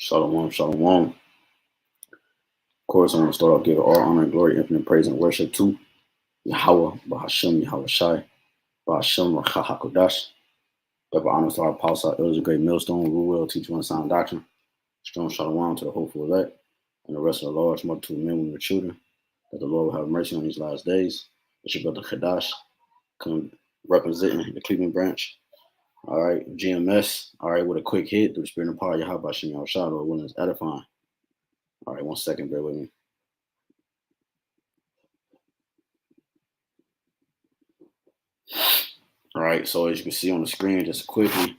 Shalom, shalom. Of course, I want to start off giving all honor, glory, infinite praise, and worship to YAHAWAH, bahasham, YAHAWASHI, bahasham, Rawchaa, haqadash. Double honors to our apostle, our elders, great millstone, rule well, teach one sound doctrine. Strong shalom to the hopeful elect and the rest of the large multitude of men, women, and children. That the Lord will have mercy on these last days. It's your brother haqadash, come representing the Cleveland branch. All right, GMS. All right, with a quick hit through the spirit and power of YAHAWASHI, Rawchaa, Lord willing is edifying. All right, 1 second, bear with me. All right, so as you can see on the screen, just quickly,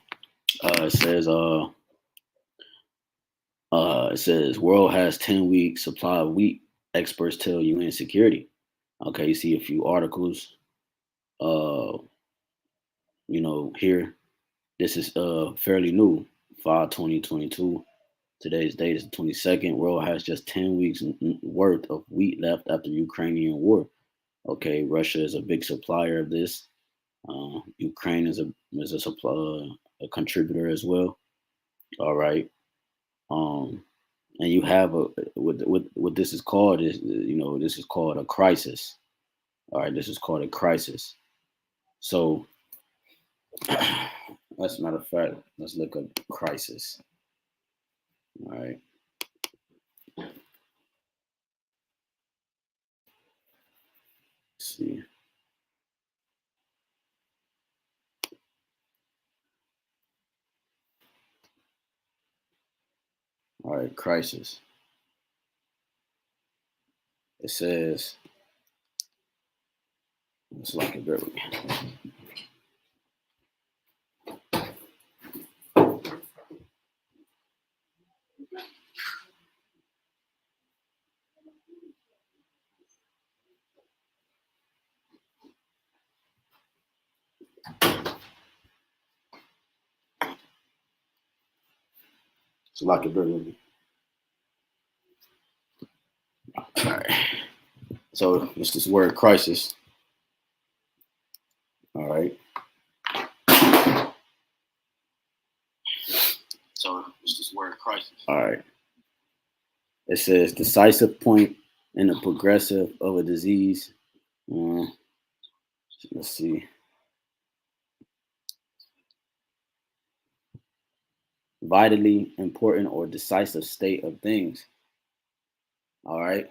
it says world has 10-week supply of wheat. Experts tell UN security. Okay, you see a few articles. Here, this is fairly new, 5/20/22. Today's date is the 22nd. World has just 10 weeks worth of wheat left after Ukrainian war. Okay, Russia is a big supplier of this. Ukraine is a contributor as well. All right. And you have what this is called is this is called a crisis. All right, this is called a crisis. So, as a matter of fact, let's look up crisis. All right. Let's see. All right, crisis. It says, it's like a bit. It's like a bit. All right. So it's this word crisis. All right. So it's this word crisis. All right. It says decisive point in the progressive of a disease. Let's see. Vitally important or decisive state of things. All right.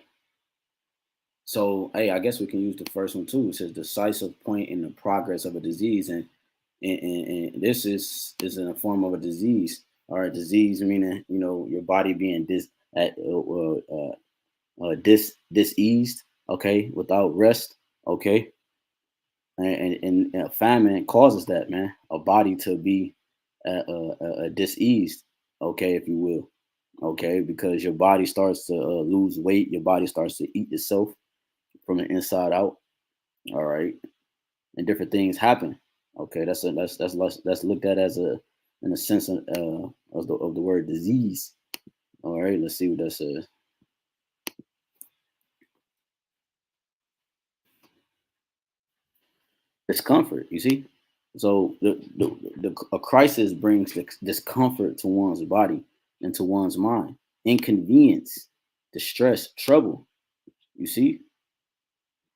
So, hey, I guess we can use the first one too. It says decisive point in the progress of a disease, and this is in a form of a disease. All right, disease meaning your body being diseased. Okay, without rest. Okay, and famine causes that, man. A body to be diseased. Okay, if you will. Okay, because your body starts to lose weight. Your body starts to eat itself from the inside out. All right, and different things happen. Okay, that's looked at as in a sense of the word disease. All right, let's see what that says. Discomfort. You see, so a crisis brings discomfort to one's body and to one's mind, inconvenience, distress, trouble. You see,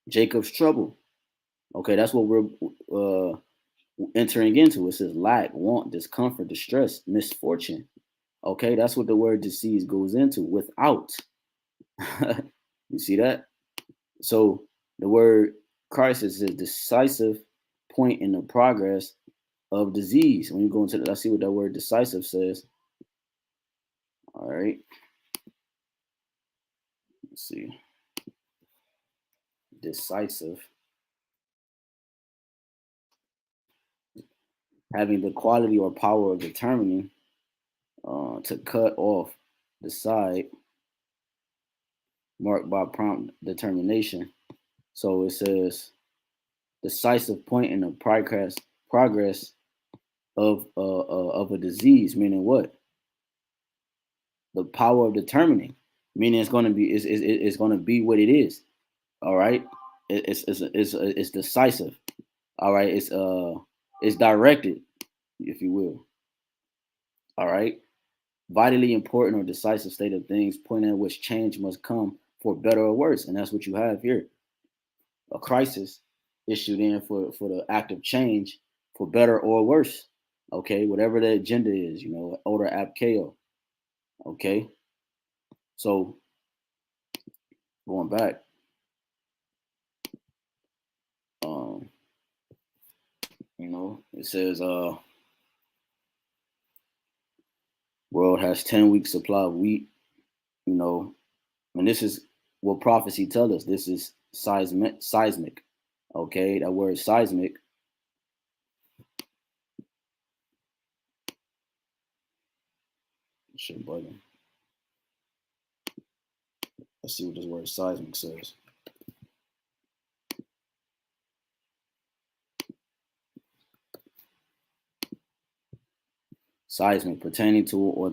Jacob's trouble. Okay, that's what we're entering into. It says lack, want, discomfort, distress, misfortune. Okay, that's what the word disease goes into. Without. You see that? So the word crisis is decisive point in the progress of disease. When you go into let's see what that word decisive says. All right. Let's see. Decisive. Having the quality or power of determining to cut off, decide, marked by prompt determination. So it says decisive point in the progress of a disease, meaning what? The power of determining, meaning it's going to be it's going to be what it is. All right, it's decisive. All right, it's directed, if you will. All right, vitally important or decisive state of things, pointing at which change must come for better or worse. And that's what you have here. A crisis issued in for the act of change for better or worse. Okay, whatever the agenda is, order ab chaos. Okay, so going back, um, it says world has 10 weeks supply of wheat, and this is what prophecy tells us. This is seismic. Okay, that word seismic. Shit bugging. Let's see what this word seismic says. Seismic, pertaining to or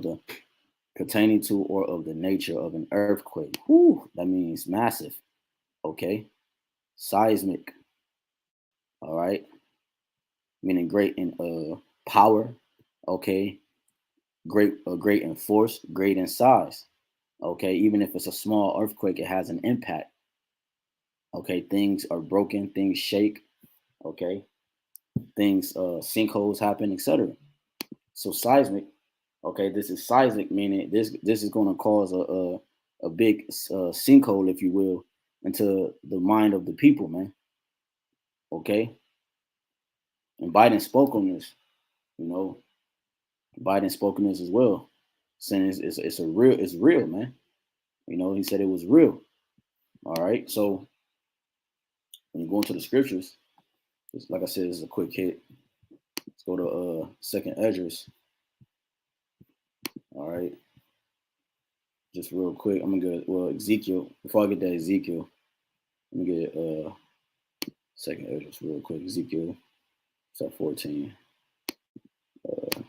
of the nature of an earthquake. Whew, that means massive. Okay, seismic. All right, meaning great in power. Okay, great in force, great in size. Okay, even if it's a small earthquake, it has an impact. Okay, things are broken, things shake. Okay, things sinkholes happen, etc. So seismic. Okay, this is seismic, meaning this is going to cause a big sinkhole, if you will, into the mind of the people, man. Okay, and Biden spoke on this. You know, Biden spoke on this as well, saying it's real, man. He said it was real. All right, so when you go into the scriptures, like I said, it's a quick hit. Let's go to Second Esdras. All right, just real quick. I'm gonna get Ezekiel. Before I get that Ezekiel, let me get Second Esdras real quick. Ezekiel, it's at 14. I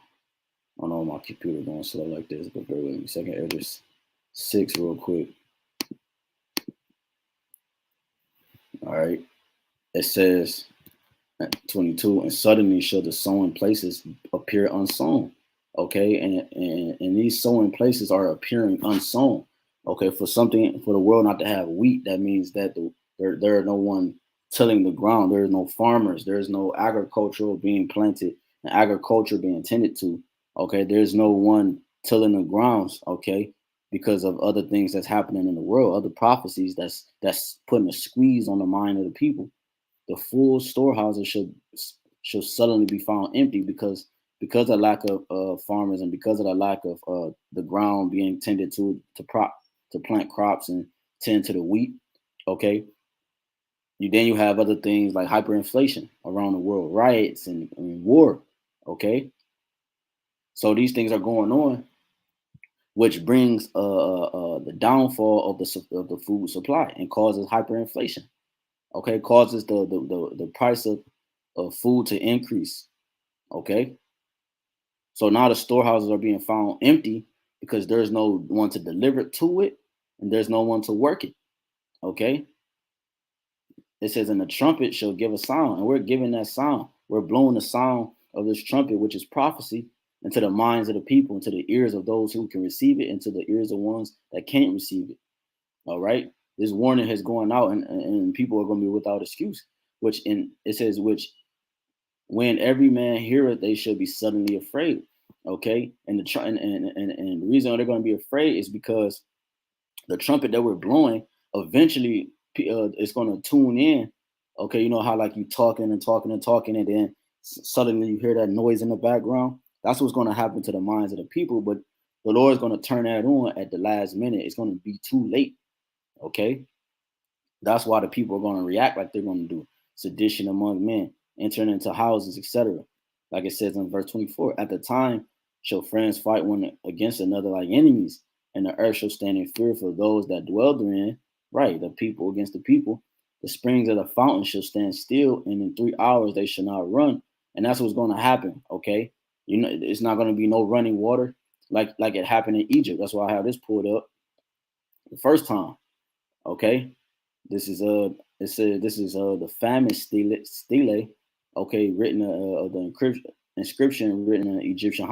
don't know my computer going slow like this, but bear with me. Second Esdras 6 real quick. All right, it says 22, and suddenly shall the sown places appear unsown. Okay, and these sown places are appearing unsown. Okay, for the world not to have wheat, that means that there are no one tilling the ground. There is no farmers. There is no agricultural being planted and agriculture being tended to. Okay, there's no one tilling the grounds. Okay, because of other things that's happening in the world, other prophecies that's putting a squeeze on the mind of the people. The full storehouses should suddenly be found empty because of lack of farmers and because of the lack of the ground being tended to plant crops and tend to the wheat. Okay, you have other things like hyperinflation around the world, riots and war. Okay, so these things are going on, which brings the downfall of the food supply and causes hyperinflation. Okay, causes the price of food to increase. Okay, so now the storehouses are being found empty because there's no one to deliver to it and there's no one to work it. Okay, it says, and the trumpet shall give a sound, and we're giving that sound. We're blowing the sound of this trumpet, which is prophecy, into the minds of the people, into the ears of those who can receive it, into the ears of ones that can't receive it. All right, this warning has gone out, and people are going to be without excuse. It says, which when every man heareth, they should be suddenly afraid. Okay, and the reason they're going to be afraid is because the trumpet that we're blowing eventually it's going to tune in. Okay, you know how like you talking and talking and talking, and then suddenly you hear that noise in the background. That's what's going to happen to the minds of the people. But the Lord is going to turn that on at the last minute. It's going to be too late. Okay, that's why the people are going to react like they're going to do. Sedition among men, entering into houses, etc. Like it says in verse 24, at the time shall friends fight one against another like enemies, and the earth shall stand in fear for those that dwell therein. Right, the people against the people. The springs of the fountain shall stand still, and in 3 hours they shall not run. And that's what's going to happen. Okay, it's not going to be no running water like it happened in Egypt. That's why I have this pulled up the first time. Okay, this is it says this is the famine stele. Okay, written the inscription written in Egyptian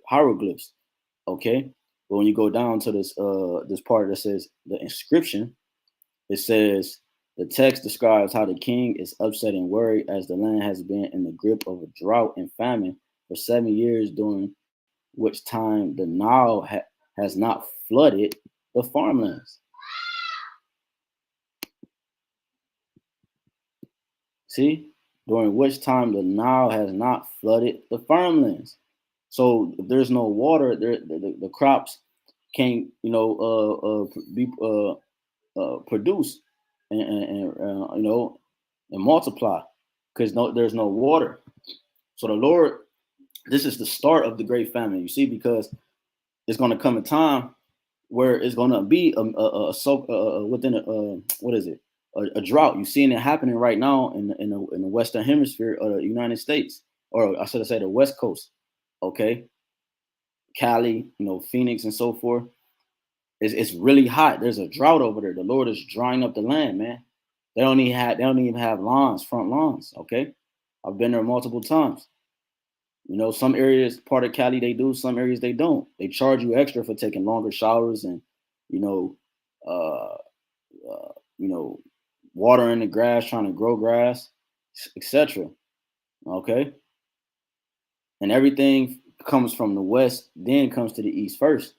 hieroglyphs. Okay. But when you go down to this part that says the inscription, it says the text describes how the king is upset and worried as the land has been in the grip of a drought and famine for 7 years, during which time the Nile has not flooded the farmlands. See, during which time the Nile has not flooded the farmlands. So if there's no water, the crops can't, be produce and and multiply because there's no water. So the Lord, this is the start of the great famine. You see, because it's going to come a time where it's going to be within what is it, a drought. You're seeing it happening right now in the Western Hemisphere of the United States, or I should say the West Coast. Okay, Cali, Phoenix, and so forth. It's really hot. There's a drought over there. The Lord is drying up the land, man. They don't even have lawns, front lawns. Okay, I've been there multiple times. Some areas, part of Cali, they do. Some areas they don't. They charge you extra for taking longer showers and, you know, uh, uh watering the grass, trying to grow grass, etc. Okay, and everything comes from the west, then comes to the east first.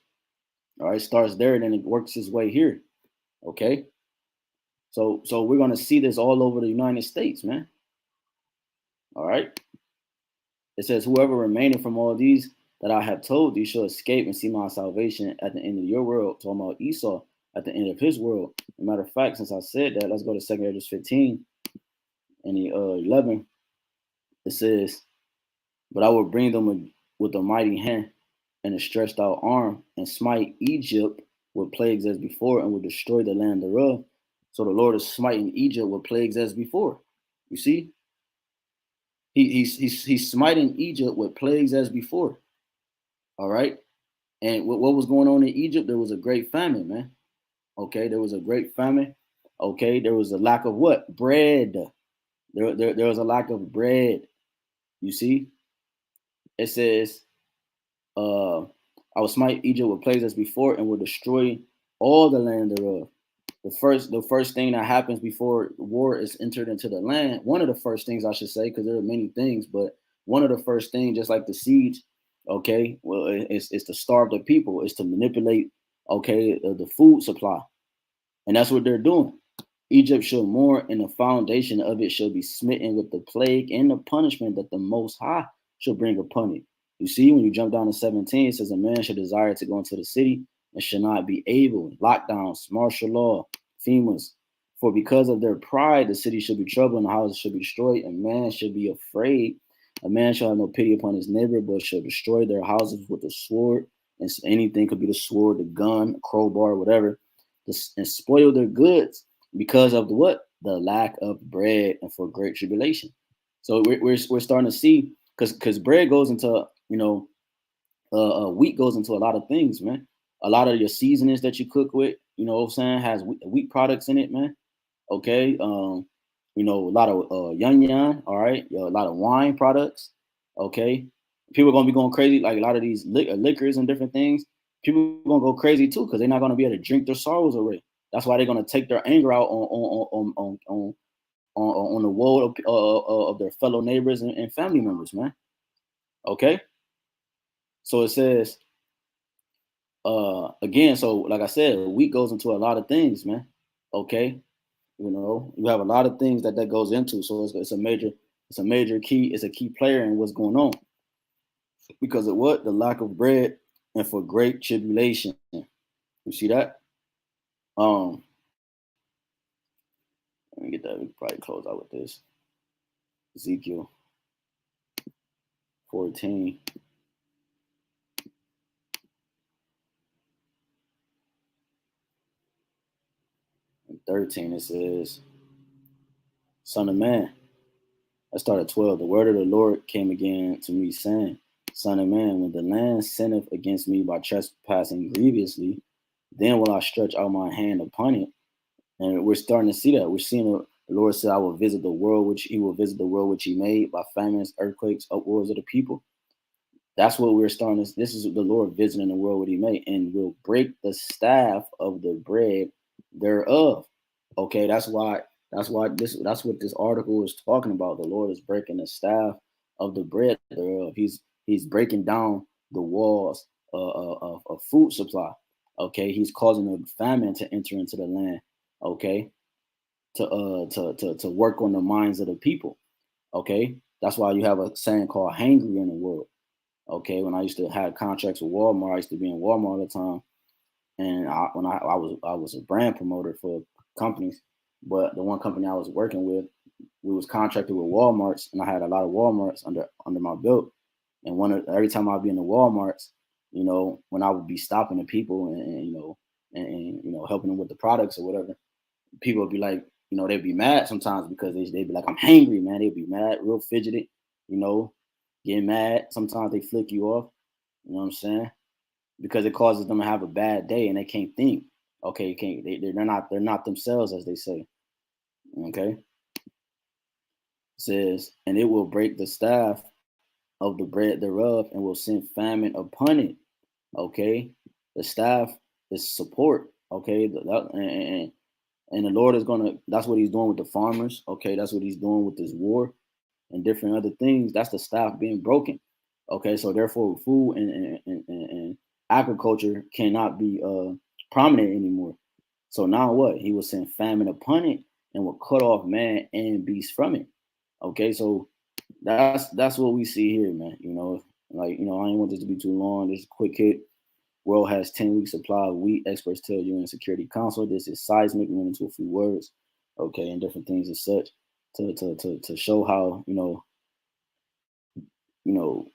All right, starts there, then it works its way here. Okay, so we're gonna see this all over the United States, man. All right. It says, whoever remaining from all these that I have told thee shall escape and see my salvation at the end of your world. Talking about Esau at the end of his world. As a matter of fact, since I said that, let's go to 2 Edges 15 and the 11. It says, but I will bring them with a mighty hand and a stretched out arm and smite Egypt with plagues as before and will destroy the land thereof. So the Lord is smiting Egypt with plagues as before. You see? He's smiting Egypt with plagues as before. All right. And what was going on in Egypt? There was a great famine, man. Okay, there was a great famine. Okay, there was a lack of what? Bread. There was a lack of bread. You see, it says, I will smite Egypt with plagues as before, and will destroy all the land thereof. The first thing that happens before war is entered into the land. One of the first things I should say, because there are many things, but one of the first things, just like the siege, okay, well, it's to starve the people, it's to manipulate, okay, the food supply, and that's what they're doing. Egypt shall mourn, and the foundation of it shall be smitten with the plague and the punishment that the Most High shall bring upon it. You see, when you jump down to 17, it says, a man should desire to go into the city and shall not be able. Lockdowns, martial law, FEMAs. For because of their pride, the city shall be troubled and the houses shall be destroyed, and man shall be afraid. A man shall have no pity upon his neighbor, but shall destroy their houses with the sword. And anything could be the sword, the gun, crowbar, whatever, and spoil their goods because of the what? The lack of bread and for great tribulation. So we're starting to see, because bread goes into, wheat goes into a lot of things, man. A lot of your seasonings that you cook with, what I'm saying, has wheat products in it, man. Okay. A lot of yan, all right, a lot of wine products. Okay. People are gonna be going crazy, like a lot of these liquors and different things. People are gonna go crazy too, because they're not gonna be able to drink their sorrows away. That's why they're gonna take their anger out on the woe of their fellow neighbors and family members, man. Okay. So it says, again, so like I said, wheat goes into a lot of things, man. Okay. You have a lot of things that goes into. So it's a major key. It's a key player in what's going on, because of what? The lack of bread and for great tribulation. You see that? Um, Let me get that. We can probably close out with this. Ezekiel 14. And 13, it says, Son of man. I started 12. The word of the Lord came again to me, saying, Son of man, when the land sinneth against me by trespassing grievously, then will I stretch out my hand upon it. And we're starting to see that. We're seeing the Lord said, I will visit the world which he will visit the world which he made by famines, earthquakes, uproars of the people. That's what we're starting. This is the Lord visiting the world what He made, and will break the staff of the bread thereof. Okay, that's why. That's why this. That's what this article is talking about. The Lord is breaking the staff of the bread thereof. He's breaking down the walls of food supply. Okay, He's causing a famine to enter into the land. Okay, to work on the minds of the people. Okay, that's why you have a saying called "hangry" in the world. Okay, when I used to have contracts with Walmart, I used to be in Walmart all the time, and when I was a brand promoter for companies, but the one company I was working with, we was contracted with Walmarts, and I had a lot of Walmarts under my belt. And every time I'd be in the Walmarts, when I would be stopping the people and helping them with the products or whatever, people would be like, they'd be mad sometimes because they'd be like, I'm hangry, man. They'd be mad, real fidgety, you know, getting mad. Sometimes they flick you off, you know what I'm saying? Because it causes them to have a bad day and they can't think. Okay, you can't they're not themselves, as they say. Okay. It says, and it will break the staff of the bread thereof and will send famine upon it. Okay. The staff is support. Okay. And the Lord is gonna. That's what He's doing with the farmers. Okay, that's what He's doing with this war and different other things. That's the staff being broken. Okay, so therefore, food and agriculture cannot be prominent anymore. So now what? He will send famine upon it and will cut off man and beast from it. Okay, so that's what we see here, man. I ain't want this to be too long. Just a quick hit. World has 10-week supply of wheat. Experts tell UN Security Council. This is seismic, went into a few words, okay, and different things as such to show how you know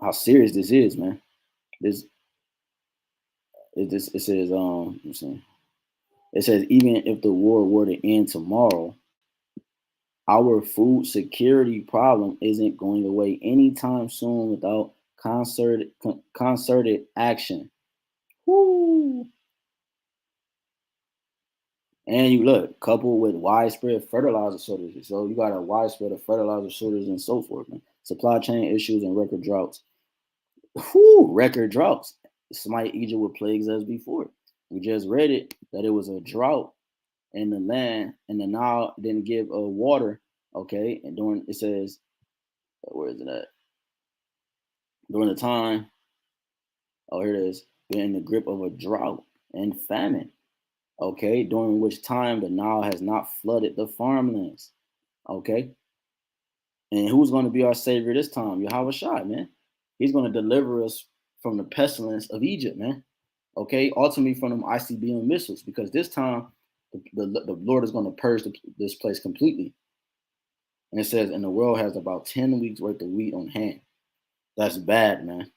how serious this is, man. This it says it says even if the war were to end tomorrow, our food security problem isn't going away anytime soon without concerted action. Woo. And you look, coupled with widespread fertilizer shortages. So you got a widespread of fertilizer shortages and so forth, man. Supply chain issues and record droughts. Whew, record droughts. Smite Egypt with plagues as before. We just read it that it was a drought in the land, and the Nile didn't give water. Okay, and during it says, where is it at? During the time, oh here it is, been in the grip of a drought and famine. Okay, during which time the Nile has not flooded the farmlands. Okay, and who's going to be our savior this time? YAHAWASHI, man. He's going to deliver us from the pestilence of Egypt, man. Okay, ultimately from them ICBM missiles, because this time the Lord is going to purge this place completely. And it says, and the world has about 10 weeks worth of wheat on hand. That's bad, man.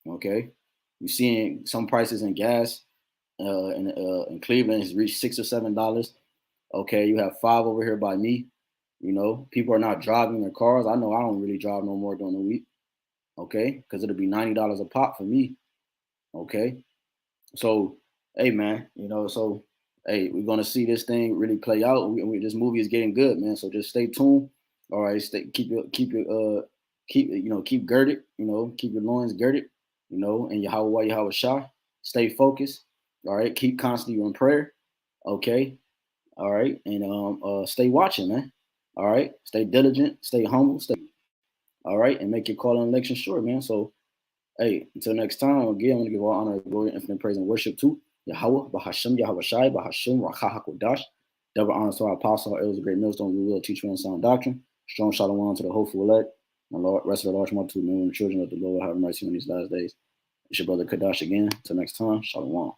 Okay, you're seeing some prices in gas in Cleveland has reached $6 or $7. Okay, you have 5 over here by me. People are not driving their cars. I know I don't really drive no more during the week. Okay, because it'll be $90 a pop for me. Okay, so hey man, so hey, we're gonna see this thing really play out. This movie is getting good, man. So just stay tuned. All right, keep girded. Keep your loins girded. And YAHAWAH. Stay focused. All right, keep constantly in prayer. Okay, all right, and stay watching, man. All right, stay diligent, stay humble, stay. All right, and make your call and election sure, man. So, hey, until next time, again, I'm gonna give all honor, glory, infinite praise, and worship to Yahawah, bahasham, YAHAWASHI, bahasham, Rawchaa, haqadash. Double honors to our apostle, our elders, great millstone, we will teach you on sound doctrine. Strong shalom to the hopeful elect, and Lord, rest of the large multitude, men and children of the Lord, have mercy on these last days. It's your brother Kadash again. Until next time, shalom.